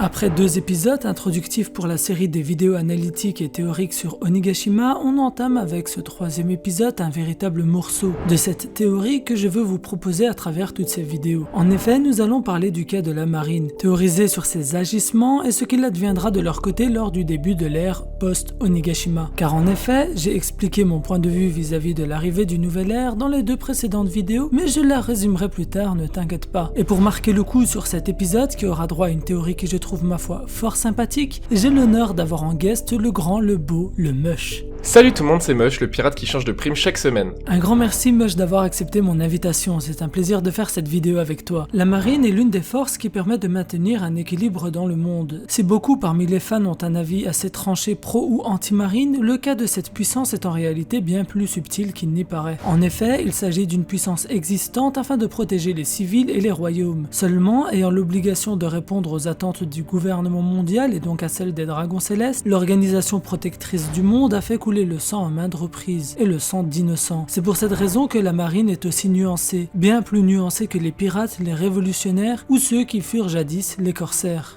Après 2 épisodes introductifs pour la série des vidéos analytiques et théoriques sur Onigashima, on entame avec ce 3e épisode un véritable morceau de cette théorie que je veux vous proposer à travers toutes ces vidéos. En effet, nous allons parler du cas de la marine, théoriser sur ses agissements et ce qu'il adviendra de leur côté lors du début de l'ère post-Onigashima. Car en effet, j'ai expliqué mon point de vue vis-à-vis de l'arrivée du nouvel ère dans les 2 précédentes vidéos, mais je la résumerai plus tard, ne t'inquiète pas. Et pour marquer le coup sur cet épisode qui aura droit à une théorie que je trouve ma foi fort sympathique, j'ai l'honneur d'avoir en guest le grand, le beau, le Mush. Salut tout le monde, c'est Mush, le pirate qui change de prime chaque semaine. Un grand merci Mush d'avoir accepté mon invitation, c'est un plaisir de faire cette vidéo avec toi. La marine est l'une des forces qui permet de maintenir un équilibre dans le monde. Si beaucoup parmi les fans ont un avis assez tranché pro ou anti-marine, le cas de cette puissance est en réalité bien plus subtil qu'il n'y paraît. En effet, il s'agit d'une puissance existante afin de protéger les civils et les royaumes. Seulement, ayant l'obligation de répondre aux attentes du gouvernement mondial et donc à celle des dragons célestes, l'organisation protectrice du monde a fait couler le sang à maintes reprises, et le sang d'innocents. C'est pour cette raison que la marine est aussi nuancée, bien plus nuancée que les pirates, les révolutionnaires ou ceux qui furent jadis les corsaires.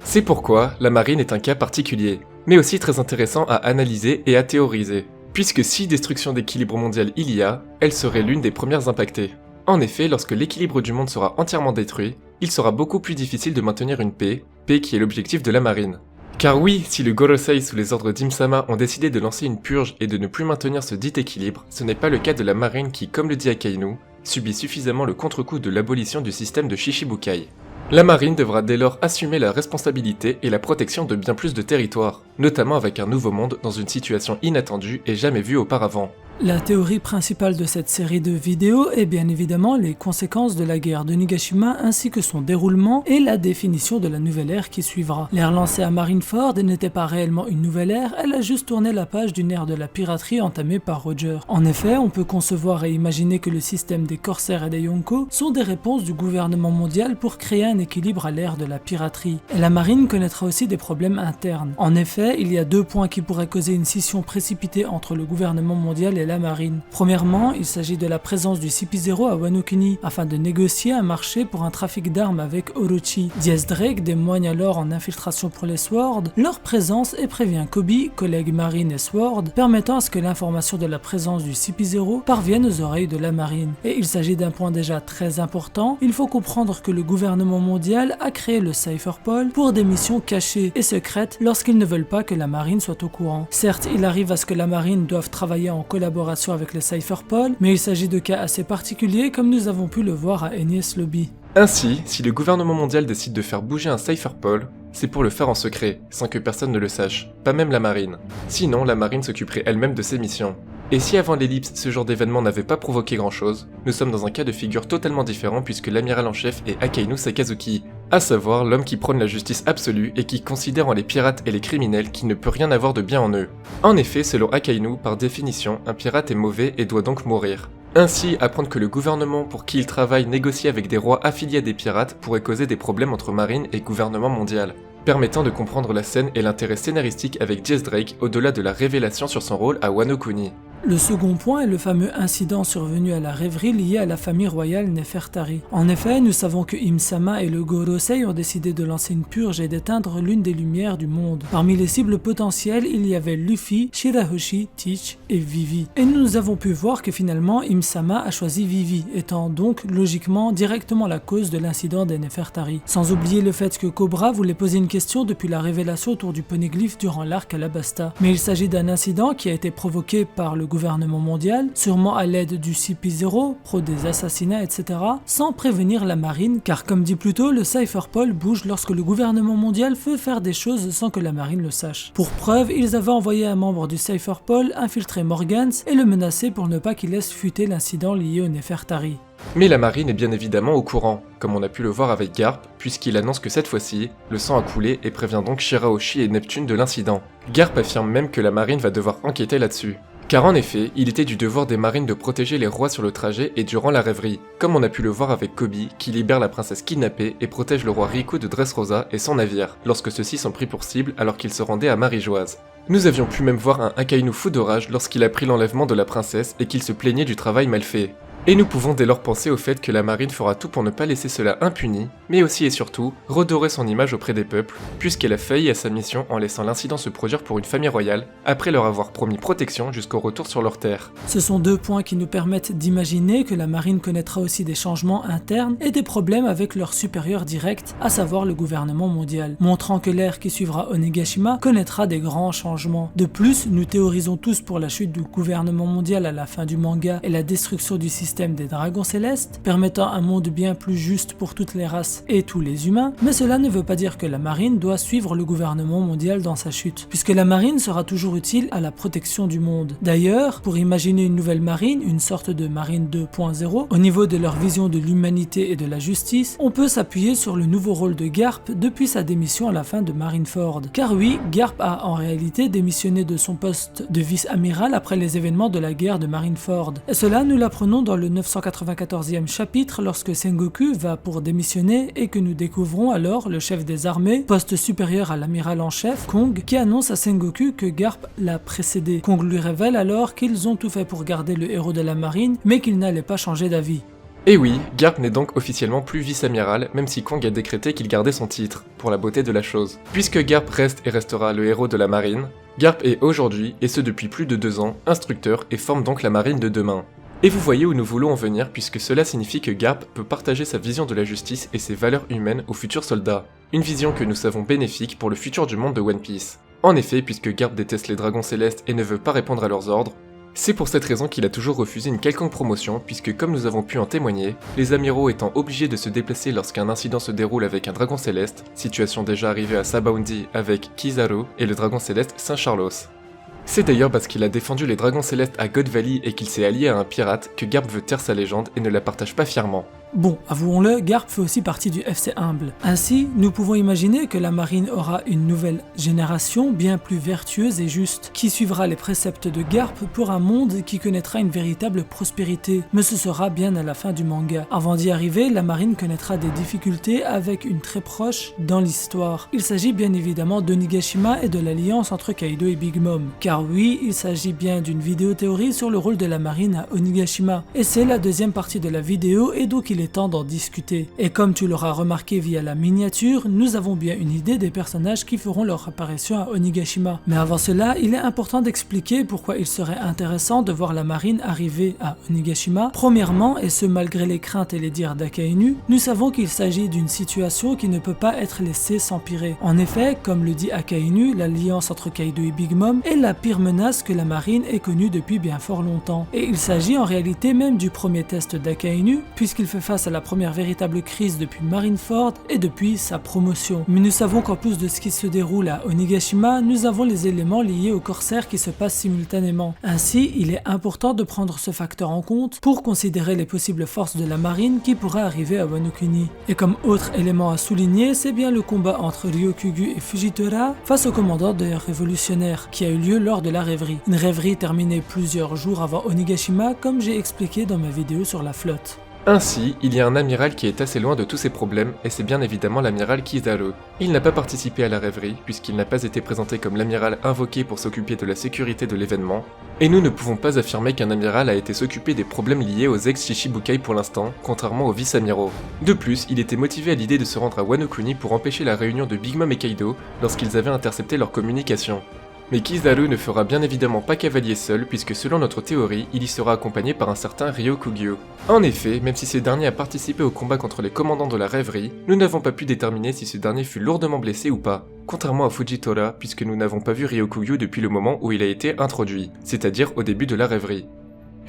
C'est pourquoi la marine est un cas particulier, mais aussi très intéressant à analyser et à théoriser, puisque si destruction d'équilibre mondial il y a, elle serait l'une des premières impactées. En effet, lorsque l'équilibre du monde sera entièrement détruit, il sera beaucoup plus difficile de maintenir une paix qui est l'objectif de la marine. Car oui, si le Gorosei sous les ordres d'Im-sama ont décidé de lancer une purge et de ne plus maintenir ce dit équilibre, ce n'est pas le cas de la marine qui, comme le dit Akainu, subit suffisamment le contre-coup de l'abolition du système de Shichibukai. La marine devra dès lors assumer la responsabilité et la protection de bien plus de territoires, notamment avec un nouveau monde dans une situation inattendue et jamais vue auparavant. La théorie principale de cette série de vidéos est bien évidemment les conséquences de la guerre de Nigashima ainsi que son déroulement et la définition de la nouvelle ère qui suivra. L'ère lancée à Marineford n'était pas réellement une nouvelle ère, elle a juste tourné la page d'une ère de la piraterie entamée par Roger. En effet, on peut concevoir et imaginer que le système des corsaires et des Yonko sont des réponses du gouvernement mondial pour créer un équilibre à l'ère de la piraterie. Et la marine connaîtra aussi des problèmes internes. En effet, il y a 2 points qui pourraient causer une scission précipitée entre le gouvernement mondial et la marine. Premièrement, il s'agit de la présence du CP0 à Wano Kuni afin de négocier un marché pour un trafic d'armes avec Orochi. Diaz Drake témoigne alors en infiltration pour les Sword leur présence et prévient Kobe, collègue marine et Sword, permettant à ce que l'information de la présence du CP0 parvienne aux oreilles de la marine. Et il s'agit d'un point déjà très important, il faut comprendre que le gouvernement mondial a créé le Cypherpol pour des missions cachées et secrètes lorsqu'ils ne veulent pas que la marine soit au courant. Certes, il arrive à ce que la marine doive travailler en collaboration avec les Cypherpol, mais il s'agit de cas assez particuliers comme nous avons pu le voir à Enies Lobby. Ainsi, si le gouvernement mondial décide de faire bouger un Cypherpol, c'est pour le faire en secret, sans que personne ne le sache, pas même la marine. Sinon, la marine s'occuperait elle-même de ses missions. Et si avant l'ellipse, ce genre d'événement n'avait pas provoqué grand chose, nous sommes dans un cas de figure totalement différent puisque l'amiral en chef est Akainu Sakazuki, à savoir l'homme qui prône la justice absolue et qui considère en les pirates et les criminels qu'il ne peut rien avoir de bien en eux. En effet, selon Akainu, par définition, un pirate est mauvais et doit donc mourir. Ainsi, apprendre que le gouvernement pour qui il travaille négocie avec des rois affiliés à des pirates pourrait causer des problèmes entre marine et gouvernement mondial, permettant de comprendre la scène et l'intérêt scénaristique avec Jess Drake au-delà de la révélation sur son rôle à Wano Kuni. Le second point est le fameux incident survenu à la rêverie lié à la famille royale Nefertari. En effet, nous savons que Im-sama et le Gorosei ont décidé de lancer une purge et d'éteindre l'une des lumières du monde. Parmi les cibles potentielles, il y avait Luffy, Shirahoshi, Teach et Vivi. Et nous avons pu voir que finalement Im-sama a choisi Vivi, étant donc logiquement directement la cause de l'incident des Nefertari. Sans oublier le fait que Cobra voulait poser une question depuis la révélation autour du poneglyphe durant l'arc Alabasta. Mais il s'agit d'un incident qui a été provoqué par le gouvernement mondial, sûrement à l'aide du CP0, pro des assassinats, etc., sans prévenir la marine, car comme dit plus tôt, le Cypherpol bouge lorsque le gouvernement mondial veut faire des choses sans que la marine le sache. Pour preuve, ils avaient envoyé un membre du Cypherpol infiltrer Morgans et le menacer pour ne pas qu'il laisse fuiter l'incident lié au Nefertari. Mais la marine est bien évidemment au courant, comme on a pu le voir avec Garp, puisqu'il annonce que cette fois-ci, le sang a coulé et prévient donc Shirahoshi et Neptune de l'incident. Garp affirme même que la marine va devoir enquêter là-dessus. Car en effet, il était du devoir des marines de protéger les rois sur le trajet et durant la rêverie, comme on a pu le voir avec Kobe, qui libère la princesse kidnappée et protège le roi Riku de Dressrosa et son navire, lorsque ceux-ci sont pris pour cible alors qu'ils se rendaient à Marie-Joise. Nous avions pu même voir un Akainu fou de rage lorsqu'il a pris l'enlèvement de la princesse et qu'il se plaignait du travail mal fait. Et nous pouvons dès lors penser au fait que la marine fera tout pour ne pas laisser cela impuni, mais aussi et surtout redorer son image auprès des peuples, puisqu'elle a failli à sa mission en laissant l'incident se produire pour une famille royale, après leur avoir promis protection jusqu'au retour sur leur terre. Ce sont deux points qui nous permettent d'imaginer que la marine connaîtra aussi des changements internes et des problèmes avec leur supérieur direct, à savoir le gouvernement mondial, montrant que l'ère qui suivra Onigashima connaîtra des grands changements. De plus, nous théorisons tous pour la chute du gouvernement mondial à la fin du manga et la destruction du système des dragons célestes, permettant un monde bien plus juste pour toutes les races et tous les humains, mais cela ne veut pas dire que la marine doit suivre le gouvernement mondial dans sa chute, puisque la marine sera toujours utile à la protection du monde. D'ailleurs, pour imaginer une nouvelle marine, une sorte de marine 2.0, au niveau de leur vision de l'humanité et de la justice, on peut s'appuyer sur le nouveau rôle de Garp depuis sa démission à la fin de Marineford. Car oui, Garp a en réalité démissionné de son poste de vice-amiral après les événements de la guerre de Marineford. Et cela, nous l'apprenons dans le 994e chapitre lorsque Sengoku va pour démissionner et que nous découvrons alors le chef des armées, poste supérieur à l'amiral en chef, Kong, qui annonce à Sengoku que Garp l'a précédé. Kong lui révèle alors qu'ils ont tout fait pour garder le héros de la marine, mais qu'il n'allait pas changer d'avis. Et oui, Garp n'est donc officiellement plus vice-amiral, même si Kong a décrété qu'il gardait son titre, pour la beauté de la chose. Puisque Garp reste et restera le héros de la marine, Garp est aujourd'hui, et ce depuis plus de 2 ans, instructeur et forme donc la marine de demain. Et vous voyez où nous voulons en venir puisque cela signifie que Garp peut partager sa vision de la justice et ses valeurs humaines aux futurs soldats. Une vision que nous savons bénéfique pour le futur du monde de One Piece. En effet, puisque Garp déteste les dragons célestes et ne veut pas répondre à leurs ordres, c'est pour cette raison qu'il a toujours refusé une quelconque promotion puisque comme nous avons pu en témoigner, les amiraux étant obligés de se déplacer lorsqu'un incident se déroule avec un dragon céleste, situation déjà arrivée à Sabaody avec Kizaru et le dragon céleste Saint Charlos. C'est d'ailleurs parce qu'il a défendu les dragons célestes à God Valley et qu'il s'est allié à un pirate que Garp veut taire sa légende et ne la partage pas fièrement. Bon, avouons-le, Garp fait aussi partie du FC Humble. Ainsi, nous pouvons imaginer que la marine aura une nouvelle génération bien plus vertueuse et juste, qui suivra les préceptes de Garp pour un monde qui connaîtra une véritable prospérité, mais ce sera bien à la fin du manga. Avant d'y arriver, la marine connaîtra des difficultés avec une très proche dans l'histoire. Il s'agit bien évidemment d'Onigashima et de l'alliance entre Kaido et Big Mom. Car oui, il s'agit bien d'une vidéo théorie sur le rôle de la marine à Onigashima. Et c'est la deuxième partie de la vidéo et donc il est temps d'en discuter. Et comme tu l'auras remarqué via la miniature, nous avons bien une idée des personnages qui feront leur apparition à Onigashima. Mais avant cela, il est important d'expliquer pourquoi il serait intéressant de voir la marine arriver à Onigashima. Premièrement, et ce malgré les craintes et les dires d'Akainu, nous savons qu'il s'agit d'une situation qui ne peut pas être laissée s'empirer. En effet, comme le dit Akainu, l'alliance entre Kaido et Big Mom est la pire menace que la marine ait connue depuis bien fort longtemps. Et il s'agit en réalité même du premier test d'Akainu, puisqu'il fait face à la première véritable crise depuis Marineford et depuis sa promotion. Mais nous savons qu'en plus de ce qui se déroule à Onigashima, nous avons les éléments liés aux corsaires qui se passent simultanément. Ainsi, il est important de prendre ce facteur en compte pour considérer les possibles forces de la marine qui pourraient arriver à Wano Kuni. Et comme autre élément à souligner, c'est bien le combat entre Ryokugu et Fujitora face au commandant des révolutionnaires qui a eu lieu lors de la rêverie. Une rêverie terminée plusieurs jours avant Onigashima comme j'ai expliqué dans ma vidéo sur la flotte. Ainsi, il y a un amiral qui est assez loin de tous ces problèmes, et c'est bien évidemment l'amiral Kizaru. Il n'a pas participé à la rêverie, puisqu'il n'a pas été présenté comme l'amiral invoqué pour s'occuper de la sécurité de l'événement, et nous ne pouvons pas affirmer qu'un amiral a été s'occuper des problèmes liés aux ex-Shishibukai pour l'instant, contrairement aux vice-amiraux. De plus, il était motivé à l'idée de se rendre à Wano Kuni pour empêcher la réunion de Big Mom et Kaido lorsqu'ils avaient intercepté leur communication. Mais Kizaru ne fera bien évidemment pas cavalier seul puisque selon notre théorie, il y sera accompagné par un certain Ryokugyu. En effet, même si ce dernier a participé au combat contre les commandants de la rêverie, nous n'avons pas pu déterminer si ce dernier fut lourdement blessé ou pas, contrairement à Fujitora puisque nous n'avons pas vu Ryokugyu depuis le moment où il a été introduit, c'est-à-dire au début de la rêverie.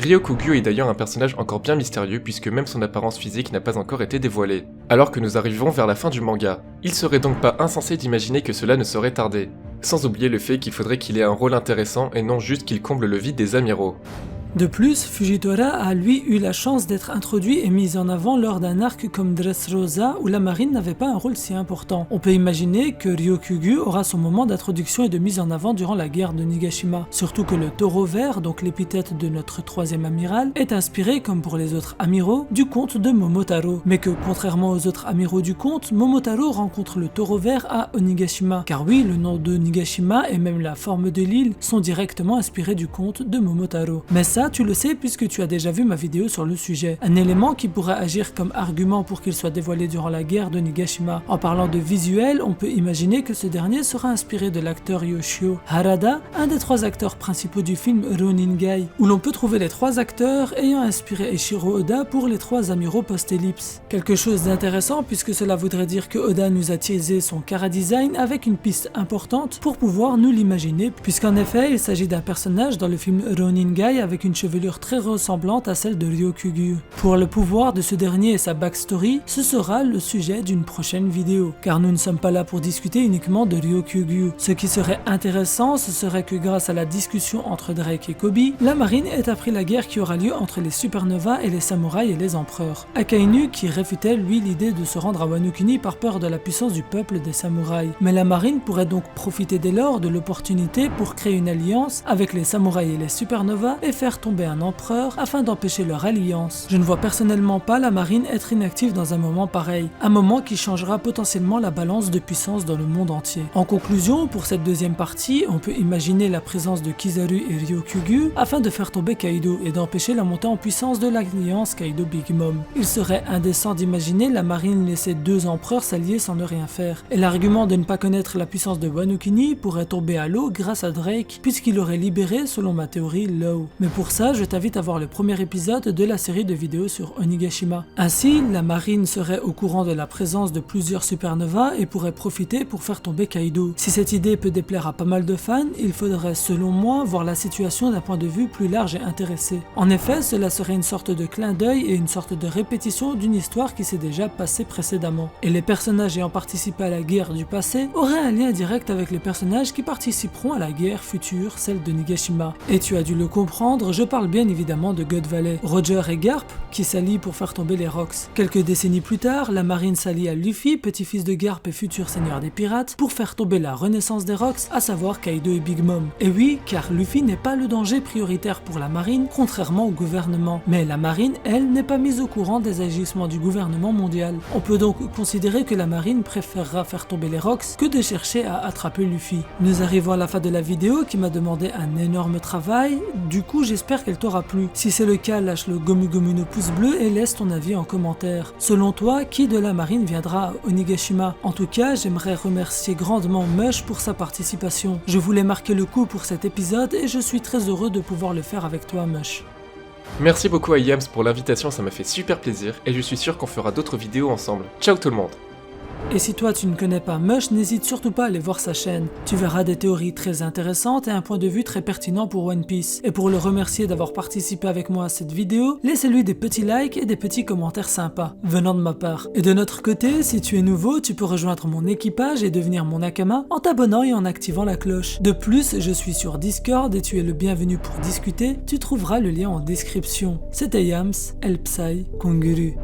Ryokugyu est d'ailleurs un personnage encore bien mystérieux puisque même son apparence physique n'a pas encore été dévoilée, alors que nous arrivons vers la fin du manga. Il serait donc pas insensé d'imaginer que cela ne saurait tarder. Sans oublier le fait qu'il faudrait qu'il ait un rôle intéressant et non juste qu'il comble le vide des amiraux. De plus, Fujitora a lui eu la chance d'être introduit et mis en avant lors d'un arc comme Dressrosa où la marine n'avait pas un rôle si important. On peut imaginer que Ryokugyu aura son moment d'introduction et de mise en avant durant la guerre de Nigashima. Surtout que le taureau vert, donc l'épithète de notre troisième amiral, est inspiré, comme pour les autres amiraux, du conte de Momotaro. Mais que contrairement aux autres amiraux du conte, Momotaro rencontre le taureau vert à Onigashima. Car oui, le nom de Nigashima et même la forme de l'île sont directement inspirés du conte de Momotaro. Mais ça, ça, tu le sais puisque tu as déjà vu ma vidéo sur le sujet. Un élément qui pourrait agir comme argument pour qu'il soit dévoilé durant la guerre d'Onigashima. En parlant de visuel, on peut imaginer que ce dernier sera inspiré de l'acteur Yoshio Harada, un des 3 acteurs principaux du film Roningai, où l'on peut trouver les 3 acteurs ayant inspiré Eiichiro Oda pour les 3 amiraux post-ellipse. Quelque chose d'intéressant puisque cela voudrait dire que Oda nous a teasé son chara-design avec une piste importante pour pouvoir nous l'imaginer, puisqu'en effet il s'agit d'un personnage dans le film Roningai avec une chevelure très ressemblante à celle de Ryokugyu. Pour le pouvoir de ce dernier et sa backstory, ce sera le sujet d'une prochaine vidéo, car nous ne sommes pas là pour discuter uniquement de Ryokugyu. Ce qui serait intéressant, ce serait que grâce à la discussion entre Drake et Kobe, la marine ait appris la guerre qui aura lieu entre les supernovas et les samouraïs et les empereurs. Akainu qui réfutait lui l'idée de se rendre à Wano Kuni par peur de la puissance du peuple des samouraïs. Mais la marine pourrait donc profiter dès lors de l'opportunité pour créer une alliance avec les samouraïs et les supernovas et faire tomber un empereur afin d'empêcher leur alliance. Je ne vois personnellement pas la marine être inactive dans un moment pareil, un moment qui changera potentiellement la balance de puissance dans le monde entier. En conclusion, pour cette deuxième partie, on peut imaginer la présence de Kizaru et Ryokugyu afin de faire tomber Kaido et d'empêcher la montée en puissance de l'alliance Kaido-Big Mom. Il serait indécent d'imaginer la marine laisser 2 empereurs s'allier sans ne rien faire, et l'argument de ne pas connaître la puissance de Wano Kuni pourrait tomber à l'eau grâce à Drake, puisqu'il aurait libéré, selon ma théorie, Law. Mais pour ça, je t'invite à voir le premier épisode de la série de vidéos sur Onigashima. Ainsi, la marine serait au courant de la présence de plusieurs supernovas et pourrait profiter pour faire tomber Kaido. Si cette idée peut déplaire à pas mal de fans, il faudrait selon moi voir la situation d'un point de vue plus large et intéressé. En effet, cela serait une sorte de clin d'œil et une sorte de répétition d'une histoire qui s'est déjà passée précédemment. Et les personnages ayant participé à la guerre du passé auraient un lien direct avec les personnages qui participeront à la guerre future, celle de Nigashima. Et tu as dû le comprendre, je parle bien évidemment de God Valley, Roger et Garp qui s'allient pour faire tomber les Rocks. Quelques décennies plus tard, la marine s'allie à Luffy, petit-fils de Garp et futur seigneur des pirates, pour faire tomber la renaissance des Rocks, à savoir Kaido et Big Mom. Et oui, car Luffy n'est pas le danger prioritaire pour la marine, contrairement au gouvernement. Mais la marine, elle, n'est pas mise au courant des agissements du gouvernement mondial. On peut donc considérer que la marine préférera faire tomber les Rocks que de chercher à attraper Luffy. Nous arrivons à la fin de la vidéo qui m'a demandé un énorme travail, du coup j'espère qu'elle t'aura plu. Si c'est le cas, lâche le Gomu Gomu no pouce bleu et laisse ton avis en commentaire. Selon toi, qui de la marine viendra à Onigashima? En tout cas, j'aimerais remercier grandement Mush pour sa participation. Je voulais marquer le coup pour cet épisode et je suis très heureux de pouvoir le faire avec toi, Mush. Merci beaucoup à Yams pour l'invitation, ça m'a fait super plaisir et je suis sûr qu'on fera d'autres vidéos ensemble. Ciao tout le monde! Et si toi tu ne connais pas Mush, n'hésite surtout pas à aller voir sa chaîne. Tu verras des théories très intéressantes et un point de vue très pertinent pour One Piece. Et pour le remercier d'avoir participé avec moi à cette vidéo, laissez-lui des petits likes et des petits commentaires sympas, venant de ma part. Et de notre côté, si tu es nouveau, tu peux rejoindre mon équipage et devenir mon Nakama en t'abonnant et en activant la cloche. De plus, je suis sur Discord et tu es le bienvenu pour discuter, tu trouveras le lien en description. C'était Yams, El Psy, Konguru.